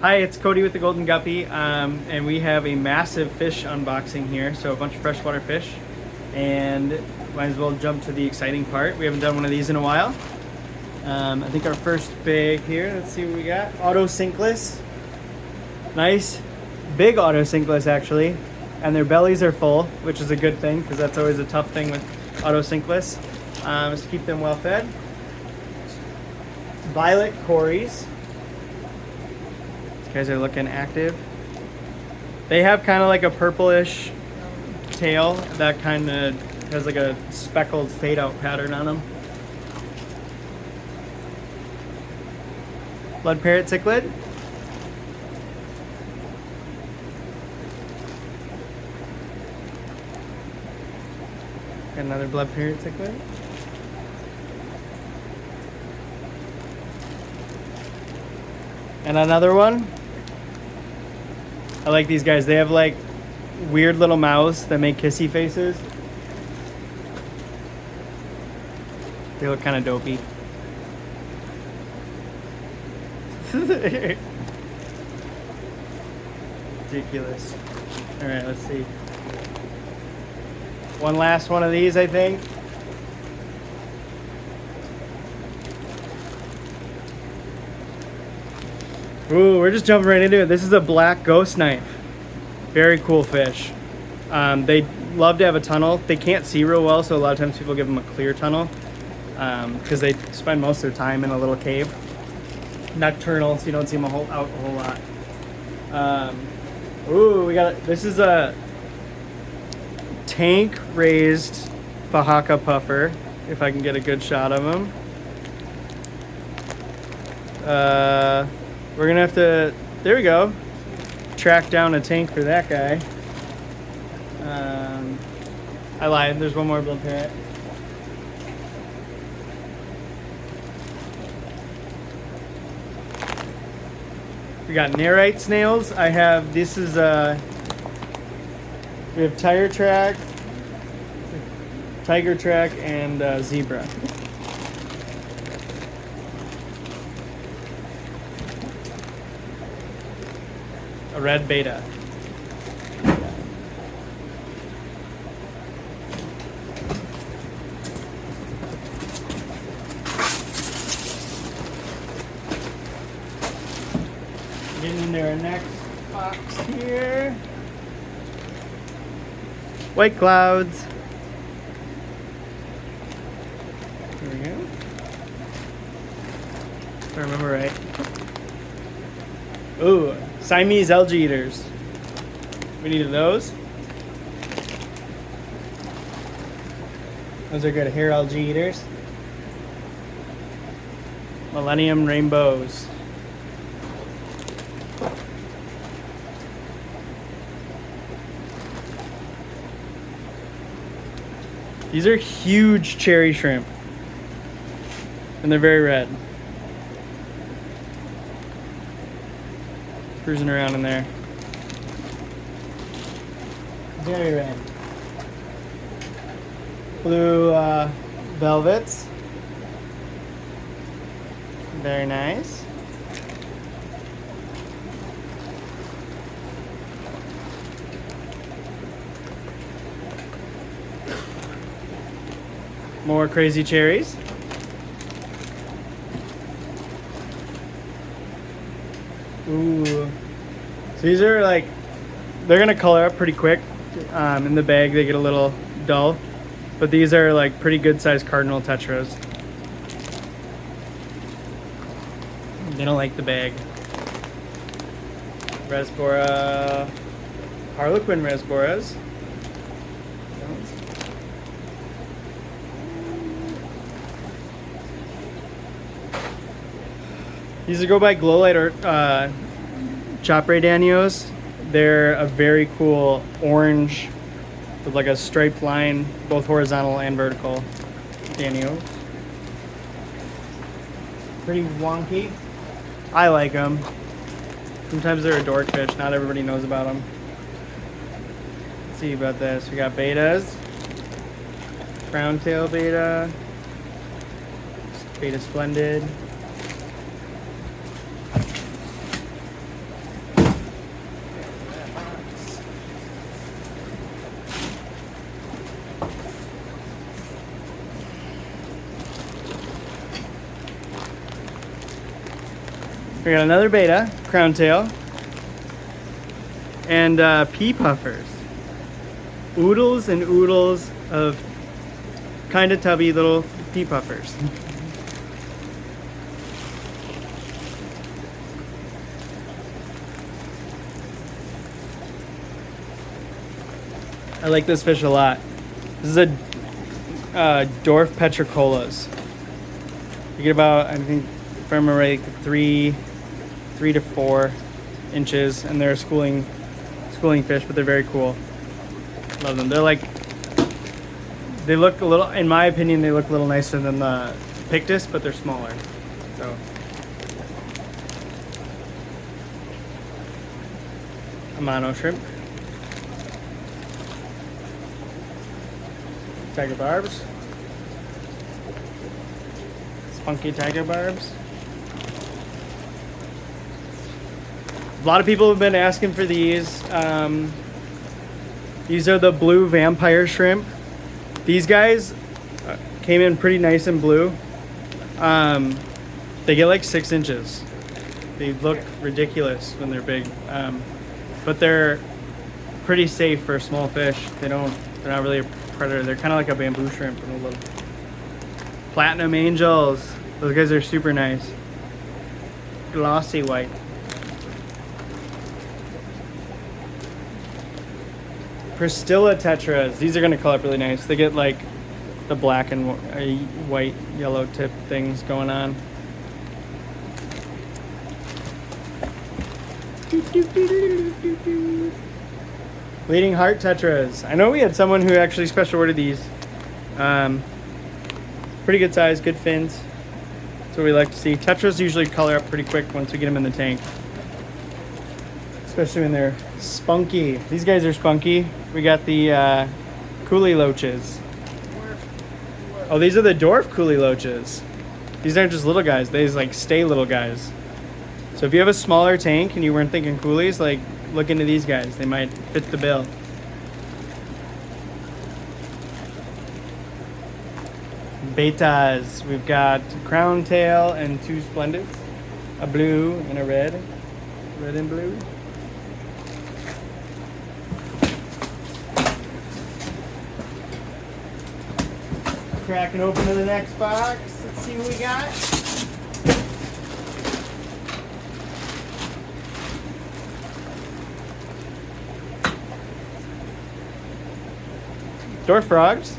Hi, it's Cody with the Golden Guppy, and we have a massive fish unboxing here, so a bunch of freshwater fish, and might as well jump to the exciting part. We haven't done one of these in a while. I think our first bag here, let's see what we got. Auto sinkless. Nice, big auto sinkless actually, and their bellies are full, which is a good thing, because that's always a tough thing with auto sinkless. Just keep them well fed. Violet Cories. Guys are looking active. They have kind of like a purplish tail that kind of has like a speckled fade out pattern on them. Blood parrot cichlid. Got another blood parrot cichlid. And another one. I like these guys. They have like weird little mouths that make kissy faces. They look kind of dopey. Ridiculous. All right, let's see. One last one of these, I think. Ooh, we're just jumping right into it. This is a black ghost knife. Very cool fish. They love to have a tunnel. They can't see real well, so a lot of times people give them a clear tunnel because they spend most of their time in a little cave. Nocturnal, so you don't see them out a whole lot. Ooh, this is a tank raised Fahaka puffer, if I can get a good shot of him. We're gonna have to, there we go, track down a tank for that guy. I lied, there's one more blood parrot. We got Nerite snails. We have tire track, tiger track, and zebra. A red beta. Getting into our next box here. White clouds. There we go. If I remember right. Ooh. Siamese algae eaters. We needed those. Those are good hair algae eaters. Millennium rainbows. These are huge cherry shrimp. And they're very red. Cruising around in there. Very red. Blue velvets. Very nice. More crazy cherries. Ooh. So these are like, they're gonna color up pretty quick. In the bag they get a little dull, but these are like pretty good sized cardinal tetras. They don't like the bag. Resbora, Harlequin Resboras. These go by glow light or chopray danios. They're a very cool orange with like a striped line, both horizontal and vertical danio. Pretty wonky. I like them. Sometimes they're a dork fish. Not everybody knows about them. Let's see about this. We got betas. Crown tail beta. Beta splendid. We got another beta, crown tail, and pea puffers. Oodles and oodles of kind of tubby little pea puffers. I like this fish a lot. This is a dwarf petricolas. You get about, I think, if I remember right, 3 to 4 inches, and they're a schooling fish, but they're very cool. Love them. They're like, they look a little, in my opinion, they look a little nicer than the pictus, but they're smaller. So, Amano shrimp. Tiger barbs. Spunky tiger barbs. A lot of people have been asking for these. These are the blue vampire shrimp. These guys came in pretty nice and blue. They get like 6 inches. They look ridiculous when they're big, but they're pretty safe for small fish. They're not really a predator. They're kind of like a bamboo shrimp and a little. Platinum angels. Those guys are super nice. Glossy white. Pristilla tetras. These are going to color up really nice. They get like the black and white, yellow tip things going on. Bleeding heart tetras. I know we had someone who actually special ordered these. Pretty good size, good fins. That's what we like to see. Tetras usually color up pretty quick once we get them in the tank. Especially when they're spunky. These guys are spunky. We got the coolie loaches. Oh, these are the dwarf coolie loaches. These aren't just little guys. They just like stay little guys. So if you have a smaller tank and you weren't thinking coolies, like look into these guys. They might fit the bill. Betas. We've got crown tail and 2 splendids. A blue and a red. Red and blue. Cracking open to the next box. Let's see what we got. Dwarf frogs.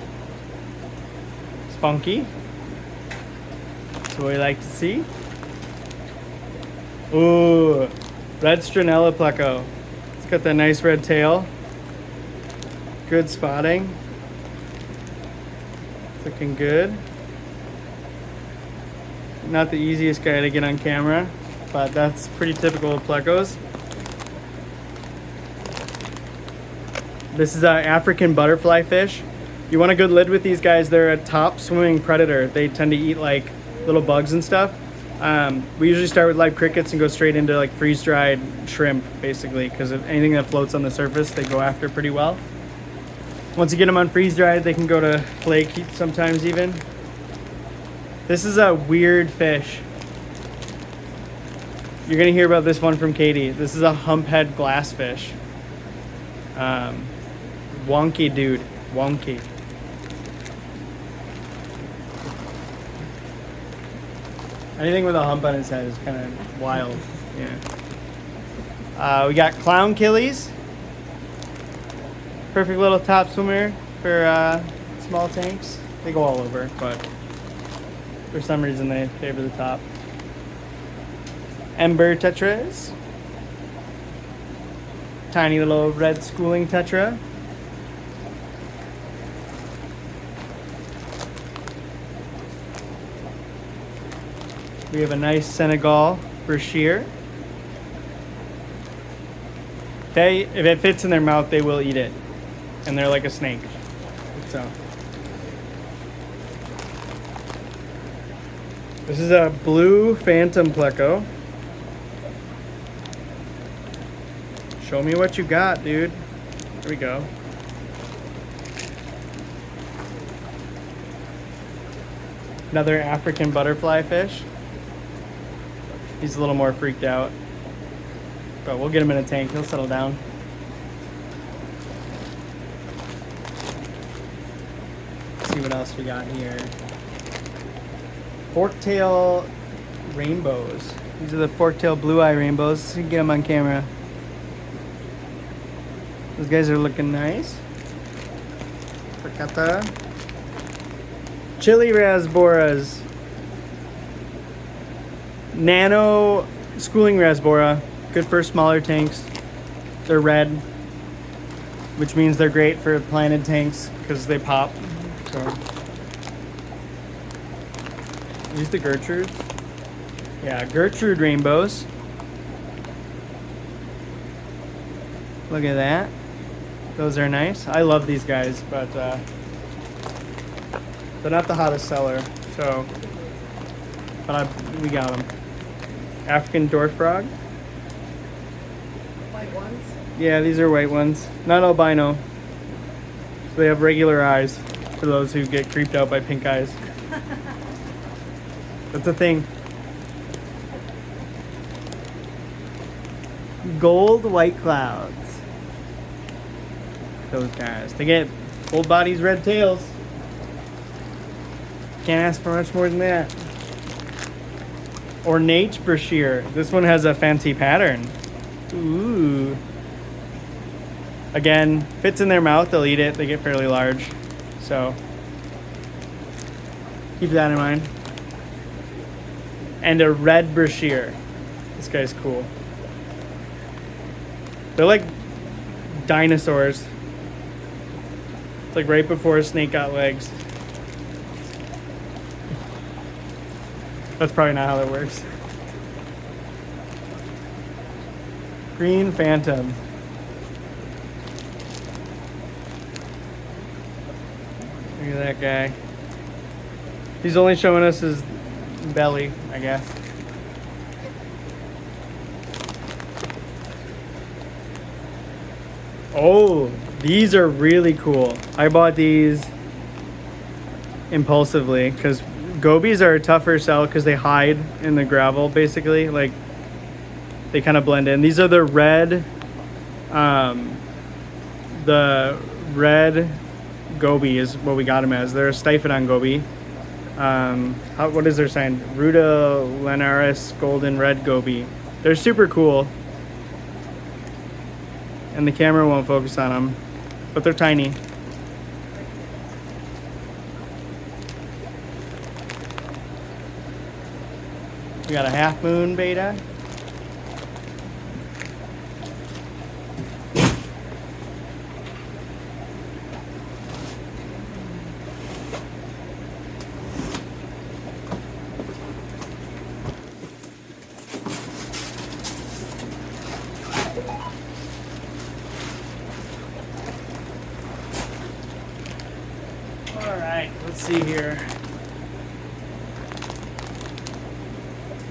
Spunky. That's what we like to see. Ooh, red Stronella pleco. It's got that nice red tail. Good spotting. Looking good. Not the easiest guy to get on camera, but that's pretty typical of plecos. This is an African butterfly fish. You want a good lid with these guys. They're a top swimming predator. They tend to eat like little bugs and stuff. We usually start with live crickets and go straight into like freeze-dried shrimp, basically, because anything that floats on the surface, they go after pretty well. Once you get them on freeze-dried, they can go to flake sometimes even. This is a weird fish. You're gonna hear about this one from Katie. This is a humphead glassfish. Wonky dude, wonky. Anything with a hump on his head is kind of wild. Yeah. We got clown killies. Perfect little top swimmer for small tanks. They go all over, but for some reason they favor the top. Ember tetras. Tiny little red schooling tetra. We have a nice Senegal brashear. If it fits in their mouth, they will eat it. And they're like a snake. So this is a blue phantom pleco. Show me what you got, dude. Here we go. Another African butterfly fish. He's a little more freaked out. But we'll get him in a tank. He'll settle down. Let's see what else we got here. Forktail rainbows. These are the forktail blue eye rainbows. Let's see if we can get them on camera. Those guys are looking nice. Percata. Chili rasboras. Nano schooling rasbora. Good for smaller tanks. They're red, which means they're great for planted tanks because they pop. So, these the Gertrudes. Yeah, Gertrude rainbows. Look at that. Those are nice. I love these guys, but they're not the hottest seller. So, but we got them. African dwarf frog. White ones? Yeah, these are white ones. Not albino. So they have regular eyes for those who get creeped out by pink eyes. That's a thing. Gold white clouds. Those guys. They get full bodies, red tails. Can't ask for much more than that. Ornate brochure. This one has a fancy pattern. Ooh. Again, fits in their mouth, they'll eat it. They get fairly large. So, keep that in mind. And a red brochure. This guy's cool. They're like dinosaurs. It's like right before a snake got legs. That's probably not how that works. Green Phantom. Look at that guy. He's only showing us his belly, I guess. Oh, these are really cool. I bought these impulsively because gobies are a tougher sell because they hide in the gravel, basically. Like, they kind of blend in. These are the red goby is what we got them as. They're a Stiphodon goby. What is their sign? Ruta Lenaris Golden Red Goby. They're super cool. And the camera won't focus on them, but they're tiny. We got a half moon beta. Alright, let's see here.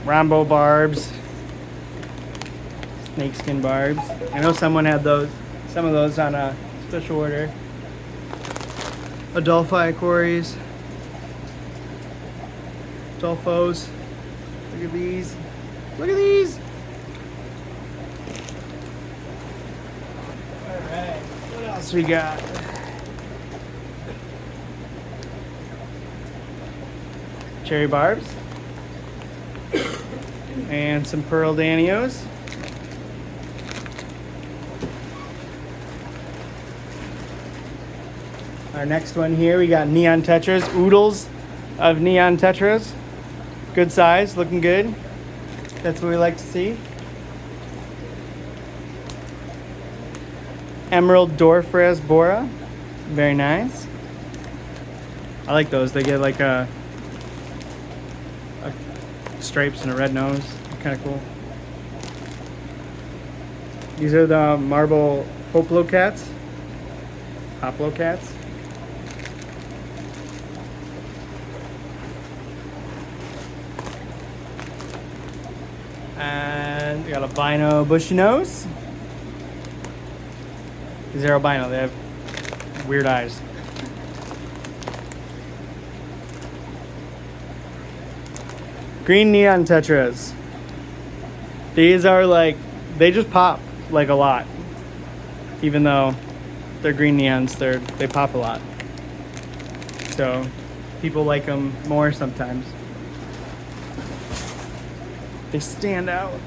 Rambo barbs. Snakeskin barbs. I know someone had some of those on a special order. Adelphi quarries. Adolphos. Look at these. Look at these. Alright, what else we got? Cherry barbs. And some pearl danios. Our next one here, we got neon tetras, oodles of neon tetras. Good size, looking good. That's what we like to see. Emerald dwarf rasbora, very nice. I like those. They get like a stripes and a red nose. Kind of cool. These are the marble hoplo cats. Hoplo cats. And we got albino bushy nose. These are albino. They have weird eyes. Green neon tetras. These are like, they just pop like a lot. Even though they're green neons, they pop a lot. So people like them more sometimes. They stand out.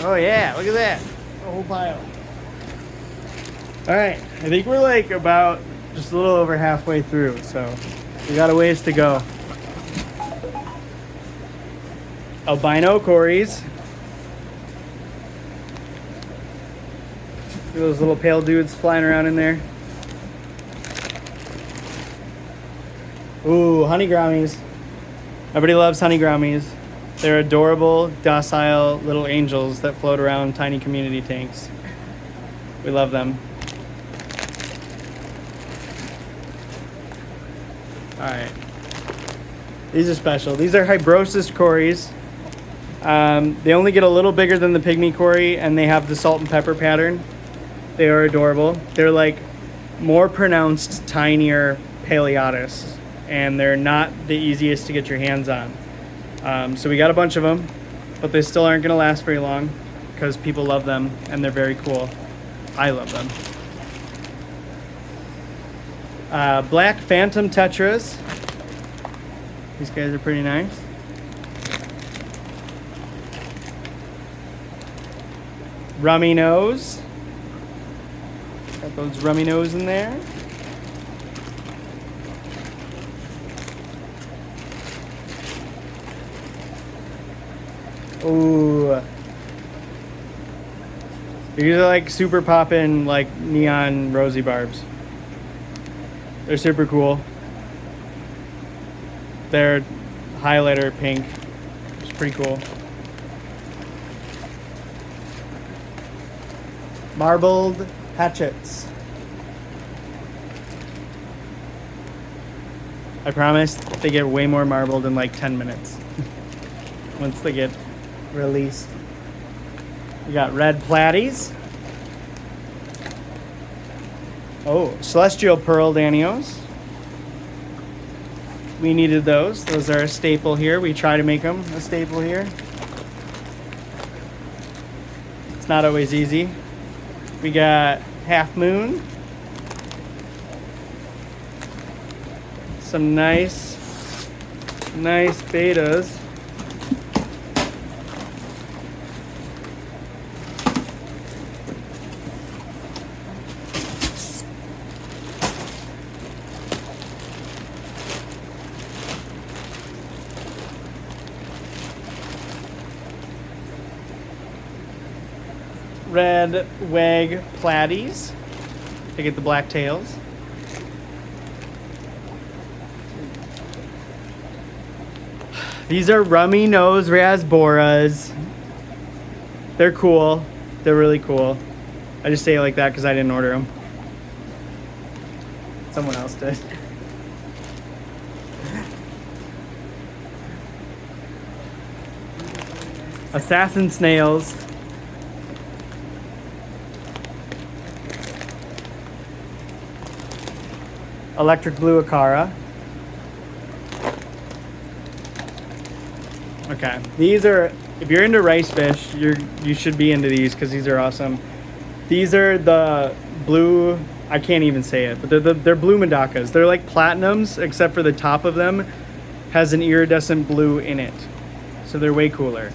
Oh yeah, look at that. A whole pile. All right, I think we're like about just a little over halfway through, so we got a ways to go. Albino Corys. Look at those little pale dudes flying around in there. Ooh, honey grommies. Everybody loves honey grommies. They're adorable, docile little angels that float around tiny community tanks. We love them. All right. These are special. These are Hybrosis Corys. They only get a little bigger than the pygmy Cory, and they have the salt and pepper pattern. They are adorable. They're like more pronounced, tinier Paleotis, and they're not the easiest to get your hands on. So we got a bunch of them, but they still aren't going to last very long because people love them and they're very cool. I love them. Black Phantom Tetras. These guys are pretty nice. Rummy Nose. Got those Rummy Nose in there. Ooh. These are like super poppin', like neon rosy barbs. They're super cool. They're highlighter pink. It's pretty cool. Marbled Hatchets. I promise they get way more marbled in like 10 minutes. Once they get released. We got red platies. Oh, celestial pearl danios. We needed those. Those are a staple here. We try to make them a staple here. It's not always easy. We got half moon. Some nice betas. Red wag platies. They get the black tails. These are rummy nose rasboras. They're cool. They're really cool. I just say it like that because I didn't order them. Someone else did. Assassin snails. Electric blue Acara. Okay, these are, if you're into rice fish, you should be into these because these are awesome. These are the blue, I can't even say it, but they're blue Medakas. They're like platinums, except for the top of them has an iridescent blue in it. So they're way cooler.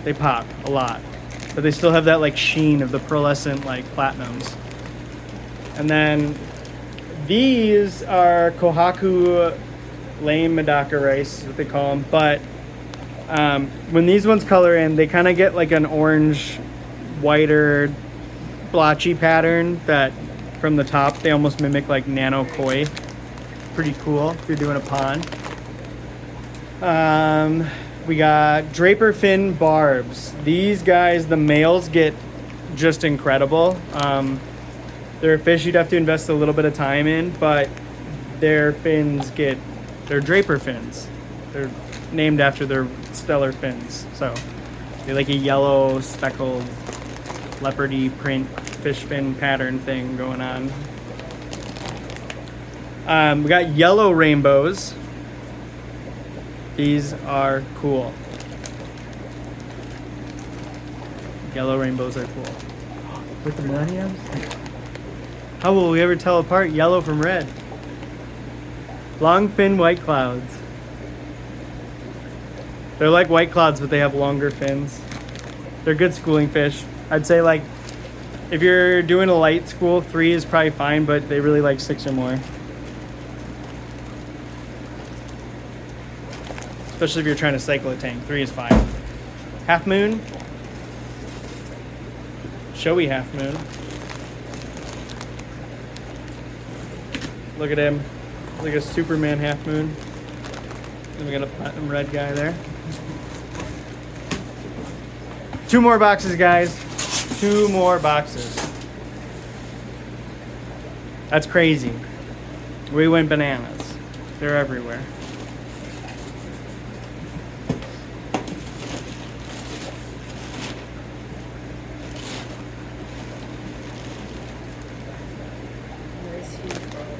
They pop a lot, but they still have that like sheen of the pearlescent like platinums. And then these are Kohaku lame Medaka rice, is what they call them. But when these ones color in, they kind of get like an orange, whiter, blotchy pattern that from the top, they almost mimic like nano koi. Pretty cool if you're doing a pond. We got Draper fin barbs. These guys, the males get just incredible. They're a fish you'd have to invest a little bit of time in, but their fins they're Draper fins. They're named after their stellar fins. So they're like a yellow speckled leopardy print fish fin pattern thing going on. We got yellow rainbows. These are cool. Yellow rainbows are cool. With the millenniums? How will we ever tell apart yellow from red? Long fin white clouds. They're like white clouds, but they have longer fins. They're good schooling fish. I'd say, like, if you're doing a light school, 3 is probably fine, but they really like 6 or more. Especially if you're trying to cycle a tank. 3 is fine. Half moon. Showy half moon. Look at him. Like a Superman half moon. Then we got a platinum red guy there. 2 more boxes, guys. 2 more boxes. That's crazy. We went bananas. They're everywhere.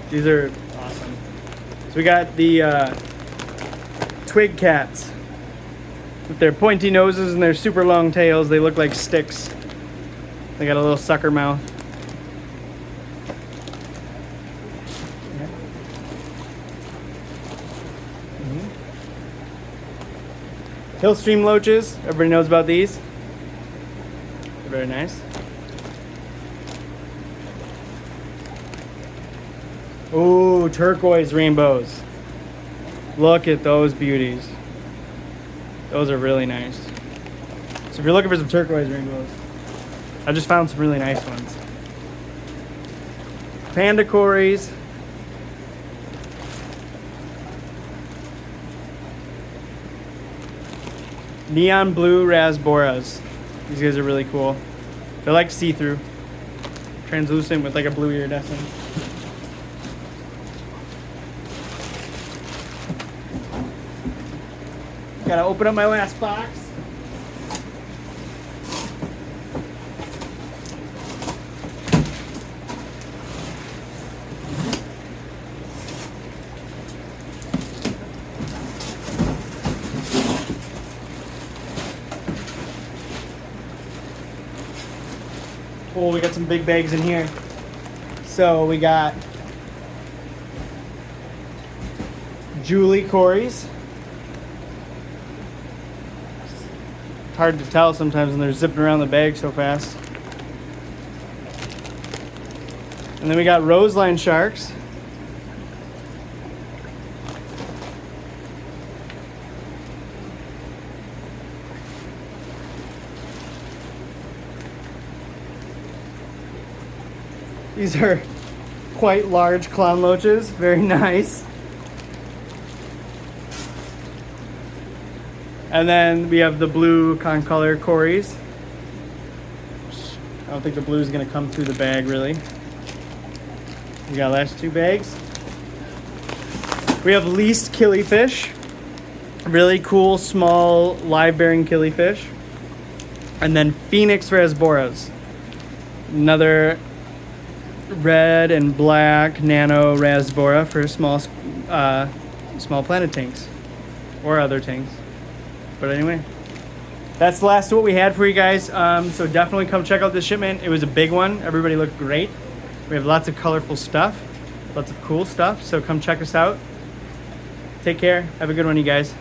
These are awesome. So we got the twig cats with their pointy noses and their super long tails. They look like sticks. They got a little sucker mouth. Hill stream loaches. Everybody knows about these. They're very nice. Ooh, turquoise rainbows. Look at those beauties. Those are really nice. So if you're looking for some turquoise rainbows, I just found some really nice ones. Panda cories. Neon blue rasboras. These guys are really cool. They're like see-through. Translucent with like a blue iridescent. Gotta open up my last box. Oh, we got some big bags in here. So we got Julie cories. Hard to tell sometimes when they're zipping around the bag so fast. And then we got roseline sharks. These are quite large clown loaches, very nice. And then we have the blue concolor cories. I don't think the blue is going to come through the bag really. We got last 2 bags. We have least killifish. Really cool, small, live-bearing killifish. And then Phoenix rasboras. Another red and black nano rasbora for small planet tanks. Or other tanks. But anyway, that's the last of what we had for you guys. So definitely come check out this shipment. It was a big one. Everybody looked great. We have lots of colorful stuff, lots of cool stuff. So come check us out. Take care. Have a good one, you guys.